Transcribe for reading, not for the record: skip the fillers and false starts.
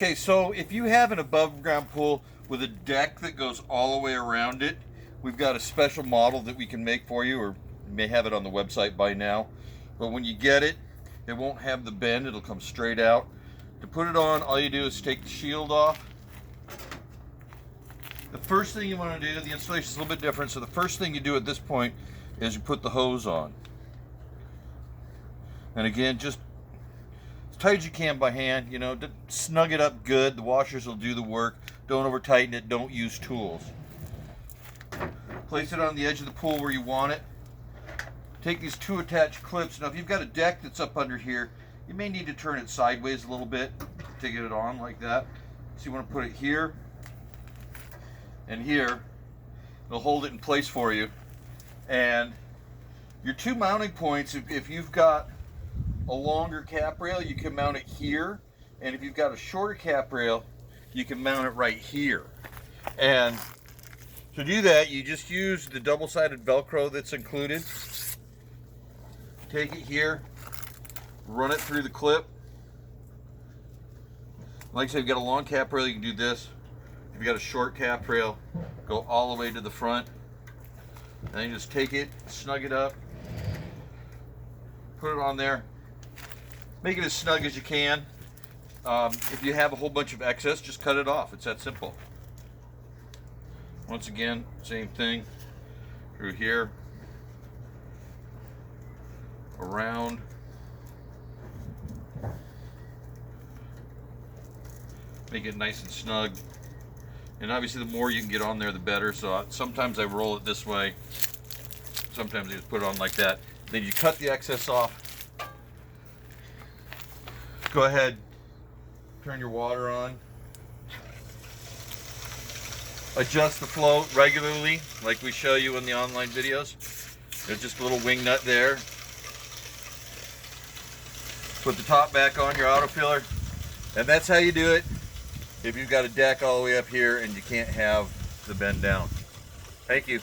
Okay, so if you have an above ground pool with a deck that goes all the way around it, we've got a special model that we can make for you, or you may have it on the website by now. But when you get it, it won't have the bend, it'll come straight out. To put it on, all you do is take the shield off. The first thing you want to do, the installation is a little bit different, so the first thing you do at this point is you put the hose on. And again, just as tight as you can by hand, you know, to snug it up good. The washers will do the work. Don't over tighten it, don't use tools. Place it on the edge of the pool where you want it. Take these two attached clips. Now if you've got a deck that's up under here, you may need to turn it sideways a little bit to get it on like that. So you want to put it here and here. It'll hold it in place for you. And your two mounting points, if you've got a longer cap rail, you can mount it here, and if you've got a shorter cap rail, you can mount it right here. And to do that, you just use the double-sided Velcro that's included. Take it here, run it through the clip. Like I said, if you've got a long cap rail, you can do this. If you've got a short cap rail, go all the way to the front. And then you just take it, snug it up, put it on there. Make it as snug as you can. If you have a whole bunch of excess, just cut it off. It's that simple. Once again, same thing. Through here. Around. Make it nice and snug. And obviously the more you can get on there, the better. So sometimes I roll it this way. Sometimes I just put it on like that. Then you cut the excess off. Go ahead, turn your water on. Adjust the flow regularly, like we show you in the online videos. There's just a little wing nut there. Put the top back on your auto filler, and that's how you do it if you've got a deck all the way up here and you can't have the bend down. Thank you.